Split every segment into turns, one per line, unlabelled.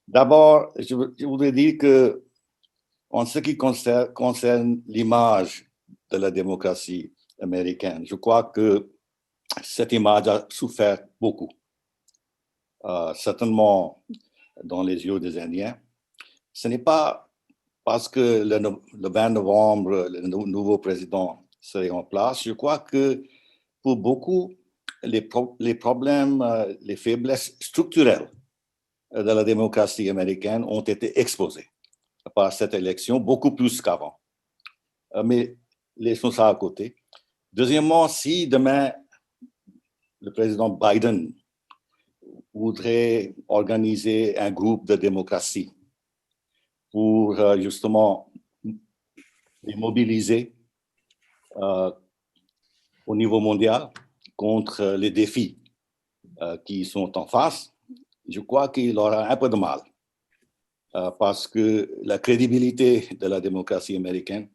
D'abord, je voudrais dire que, en ce qui concerne l'image de la démocratie américaine, je crois que cette image a souffert beaucoup, certainement dans les yeux des Indiens. Ce n'est pas parce que le 20 novembre, le nouveau président serait en place. Je crois que pour beaucoup, les problèmes, les faiblesses structurelles de la démocratie américaine ont été exposés par cette élection, beaucoup plus qu'avant. Mais laissons ça à côté. Deuxièmement, si demain, le président Biden voudrait organiser un groupe de démocratie pour justement les mobiliser au niveau mondial contre les défis qui sont en face, je crois qu'il aura un peu de mal parce que la crédibilité de la démocratie américaine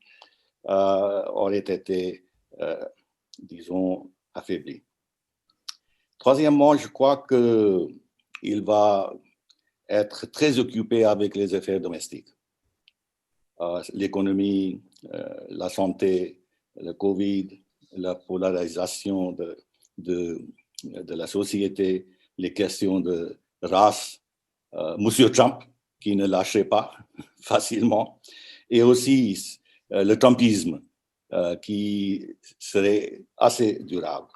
aurait été, disons, affaiblie. Troisièmement, je crois qu'il va être très occupé avec les affaires domestiques. L'économie, la santé, le Covid, la polarisation de la société, les questions de race, Monsieur Trump, qui ne lâchait pas facilement, et aussi le Trumpisme, qui serait assez durable.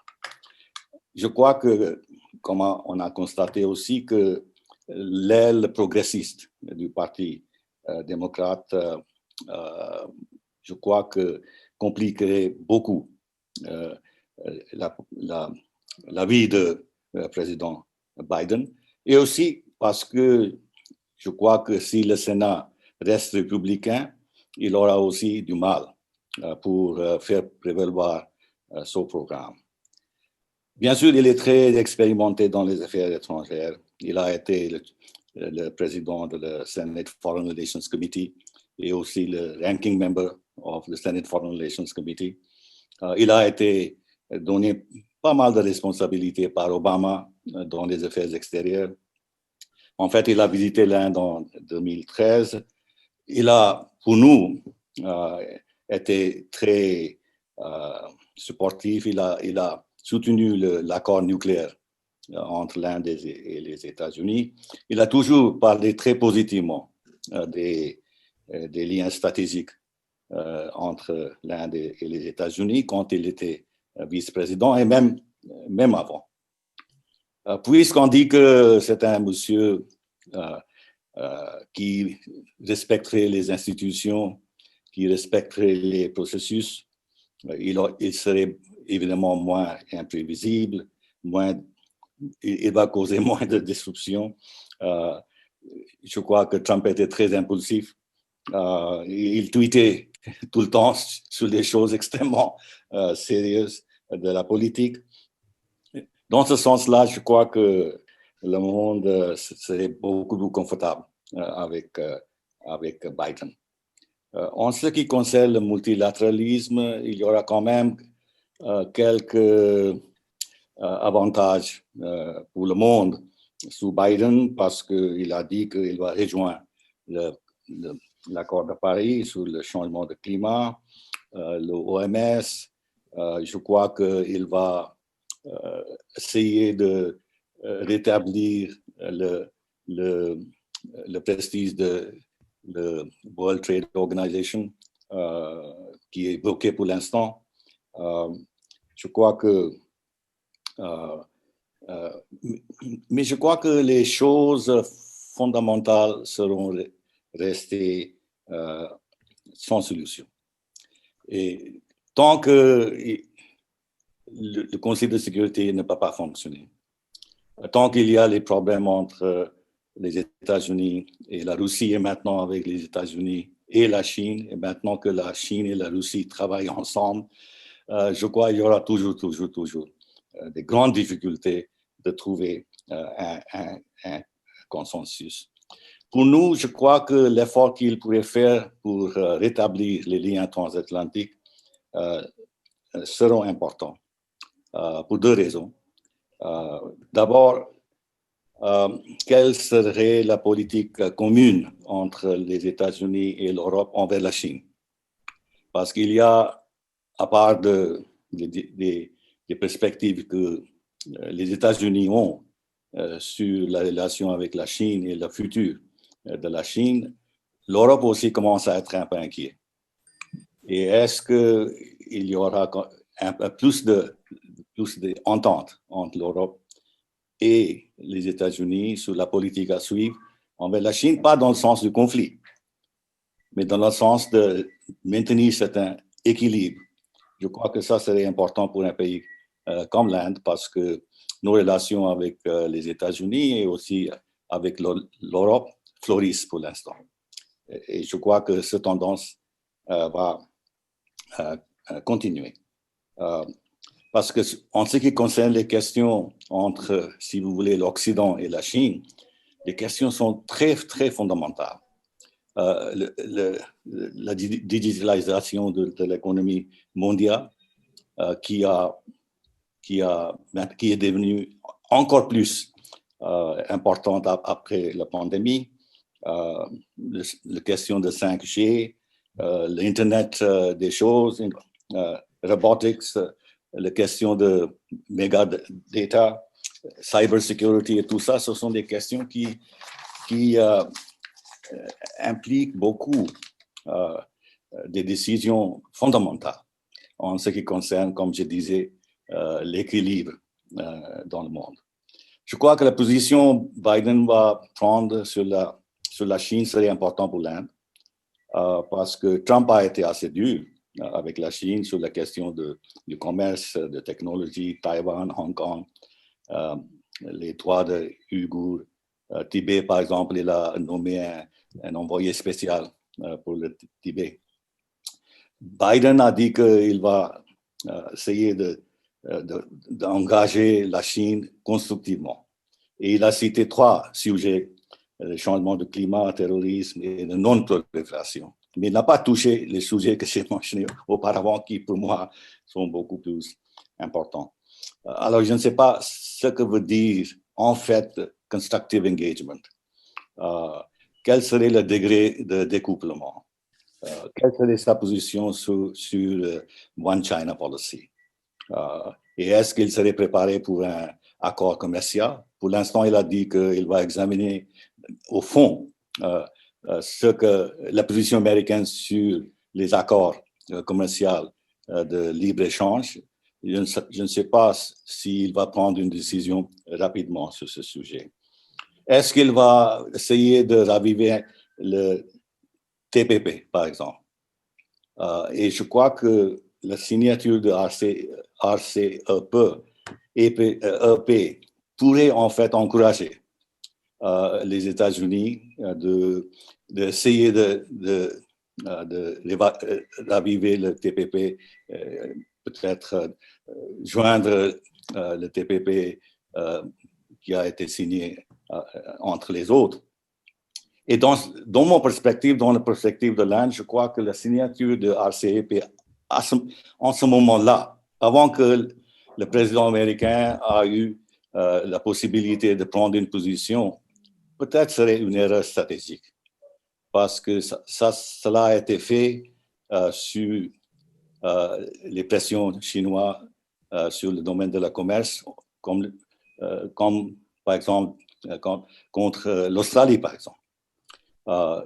Je crois que, comme on a constaté aussi, que l'aile progressiste du Parti démocrate, je crois que compliquerait beaucoup la vie de président Biden, et aussi parce que je crois que si le Sénat reste républicain, il aura aussi du mal pour faire prévaloir son programme. Bien sûr, il est très expérimenté dans les affaires étrangères. Il a été le président de la Senate Foreign Relations Committee et aussi le ranking member of the Senate Foreign Relations Committee. Il a été donné pas mal de responsabilités par Obama dans les affaires extérieures. En fait, il a visité l'Inde en 2013. Il a, pour nous, été très supportif. Il a soutenu l'accord nucléaire entre l'Inde et les États-Unis. Il a toujours parlé très positivement des liens stratégiques entre l'Inde et les États-Unis quand il était vice-président et même avant. Puisqu'on dit que c'est un monsieur qui respecterait les institutions, qui respecterait les processus, il serait évidemment moins imprévisible, il va causer moins de disruption. Je crois que Trump était très impulsif. Il tweetait tout le temps sur des choses extrêmement sérieuses de la politique. Dans ce sens-là, je crois que le monde serait beaucoup plus confortable avec Biden. En ce qui concerne le multilatéralisme, il y aura quand même quelques avantages pour le monde sous Biden parce qu'il a dit qu'il va rejoindre l'accord de Paris sur le changement de climat, l'OMS. Je crois qu'il va essayer de rétablir le prestige de la World Trade Organization qui est bloqué pour l'instant. Je crois que mais je crois que les choses fondamentales seront restées sans solution. Et tant que le Conseil de sécurité ne peut pas fonctionner, tant qu'il y a les problèmes entre les États-Unis et la Russie, et maintenant avec les États-Unis et la Chine, et maintenant que la Chine et la Russie travaillent ensemble, je crois qu'il y aura toujours des grandes difficultés de trouver un consensus. Pour nous, je crois que l'effort qu'il pourrait faire pour rétablir les liens transatlantiques seront importants pour deux raisons. D'abord, quelle serait la politique commune entre les États-Unis et l'Europe envers la Chine? Parce qu'il y a, à part des perspectives que les États-Unis ont sur la relation avec la Chine et le futur de la Chine, l'Europe aussi commence à être un peu inquiet. Et est-ce qu'il y aura plus d'entente entre l'Europe et les États-Unis sur la politique à suivre envers la Chine, pas dans le sens du conflit, mais dans le sens de maintenir certain équilibre. Je crois que ça serait important pour un pays comme l'Inde parce que nos relations avec les États-Unis et aussi avec l'Europe fleurissent pour l'instant. Et je crois que cette tendance va continuer. Parce que en ce qui concerne les questions entre, si vous voulez, l'Occident et la Chine, les questions sont très, très fondamentales. La digitalisation de l'économie mondiale qui est devenue encore plus importante après la pandémie, la question de 5G, l'Internet des choses, robotics, la question de méga data, cybersecurity et tout ça, ce sont des questions qui impliquent beaucoup des décisions fondamentales en ce qui concerne, comme je disais, l'équilibre dans le monde. Je crois que la position Biden va prendre sur la Chine serait importante pour l'Inde parce que Trump a été assez dur avec la Chine sur la question du commerce, de technologie, Taïwan, Hong Kong, les droits des Ouïghours, Tibet, par exemple, il a nommé un envoyé spécial pour le Tibet. Biden a dit qu'il va essayer d'engager la Chine constructivement. Et il a cité 3 sujets, le changement de climat, terrorisme et de non-prolifération. Mais il n'a pas touché les sujets que j'ai mentionnés auparavant qui, pour moi, sont beaucoup plus importants. Alors, je ne sais pas ce que veut dire, en fait, constructive engagement. Quel serait le degré de découplement? Quelle serait sa position sur One China Policy? Et est-ce qu'il serait préparé pour un accord commercial? Pour l'instant, il a dit qu'il va examiner au fond ce que la position américaine sur les accords commerciaux de libre-échange. Je ne sais pas s'il va prendre une décision rapidement sur ce sujet. Est-ce qu'il va essayer de raviver le TPP, par exemple? Et je crois que la signature de RCEP pourrait en fait encourager les États-Unis d'essayer de raviver le TPP, peut-être joindre le TPP qui a été signé entre les autres. Et dans mon perspective, dans la perspective de l'Inde, je crois que la signature de RCEP, en ce moment-là, avant que le président américain a eu la possibilité de prendre une position, peut-être serait une erreur stratégique. Parce que cela a été fait sur les pressions chinoises sur le domaine de la commerce, comme par exemple contre l'Australie, par exemple.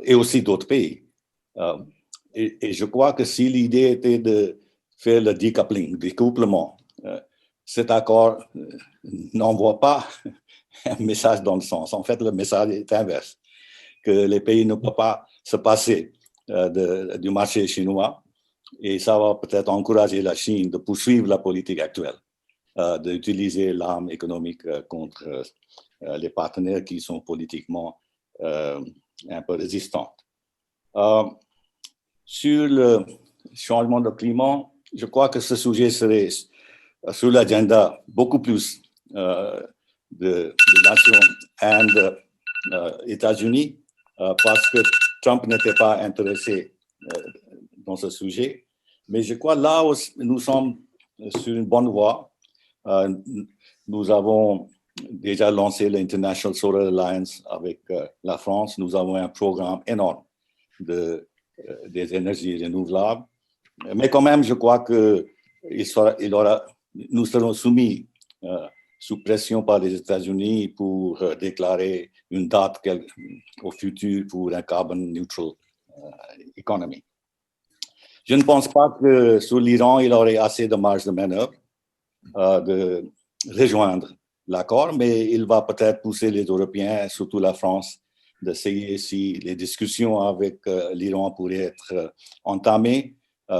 Et aussi d'autres pays. Et je crois que si l'idée était de faire le decoupling, découplement, cet accord n'envoie pas un message dans le sens. En fait, le message est inverse, que les pays ne peuvent pas se passer du marché chinois et ça va peut-être encourager la Chine de poursuivre la politique actuelle, d'utiliser l'arme économique contre les partenaires qui sont politiquement un peu résistantes. Sur le changement de climat, je crois que ce sujet serait sur l'agenda beaucoup plus de nations Inde, États-Unis, parce que Trump n'était pas intéressé dans ce sujet. Mais je crois là où nous sommes sur une bonne voie. Nous avons déjà lancé l'International Solar Alliance avec la France. Nous avons un programme énorme des énergies renouvelables. Mais quand même, je crois que nous serons soumis sous pression par les États-Unis pour déclarer une date au futur pour un carbon neutral economy. Je ne pense pas que sur l'Iran, il aurait assez de marge de manœuvre de rejoindre l'accord, mais il va peut-être pousser les Européens, surtout la France, d'essayer si les discussions avec l'Iran pourraient être entamées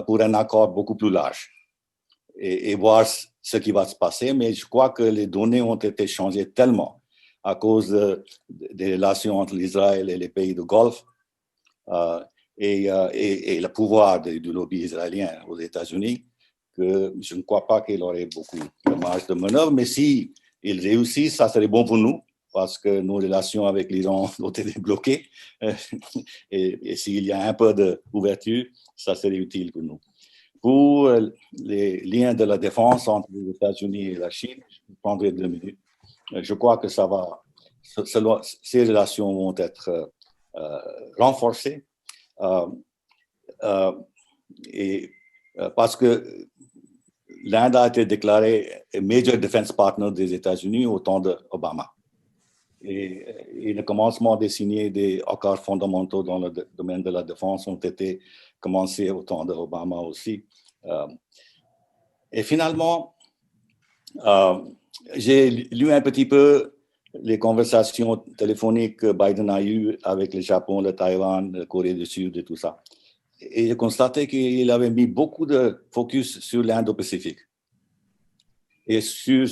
pour un accord beaucoup plus large et voir ce qui va se passer. Mais je crois que les données ont été changées tellement à cause des relations entre l'Israël et les pays du Golfe et le pouvoir du lobby israélien aux États-Unis, que je ne crois pas qu'il aurait beaucoup de marge de manœuvre. Mais s'il réussit, ça serait bon pour nous, parce que nos relations avec l'Iran ont été bloquées. Et s'il y a un peu d'ouverture, ça serait utile pour nous. Pour les liens de la défense entre les États-Unis et la Chine, je prendrai 2 minutes. Je crois que ces relations vont être renforcées. Parce que l'Inde a été déclarée major defense partner des États-Unis au temps d'Obama. Et le commencement de signer des accords fondamentaux dans le domaine de la défense ont été commencés au temps d'Obama aussi. Et finalement, j'ai lu un petit peu les conversations téléphoniques que Biden a eues avec le Japon, le Taïwan, la Corée du Sud et tout ça. Et j'ai constaté qu'il avait mis beaucoup de focus sur l'Indo-Pacifique et sur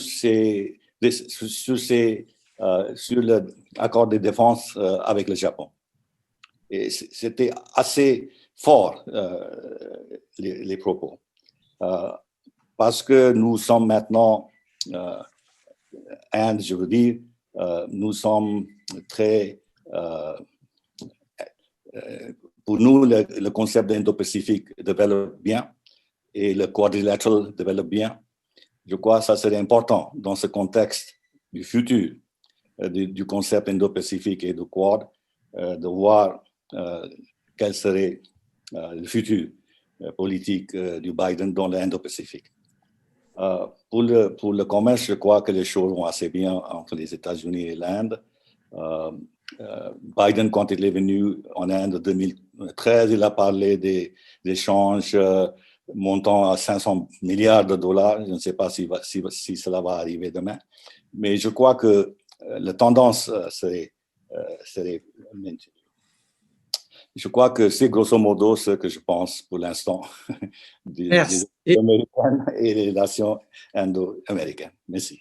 l'accord de défense avec le Japon. Et c'était assez fort, les propos. Parce que nous sommes maintenant, Inde, je veux dire, nous sommes très... pour nous, le concept d'Indo-Pacifique développe bien et le quadrilateral développe bien. Je crois que ça serait important dans ce contexte du futur du concept Indo-Pacifique et du Quad, de voir quel serait le futur politique du Biden dans l'Indo-Pacifique. Pour le commerce, je crois que les choses vont assez bien entre les États-Unis et l'Inde. Biden, quand il est venu en Inde en 2013, il a parlé des échanges montant à 500 milliards de dollars. Je ne sais pas si cela va arriver demain. Mais je crois que la tendance serait je crois que c'est grosso modo ce que je pense pour l'instant des Américaines et les relations indo-américaines. Merci.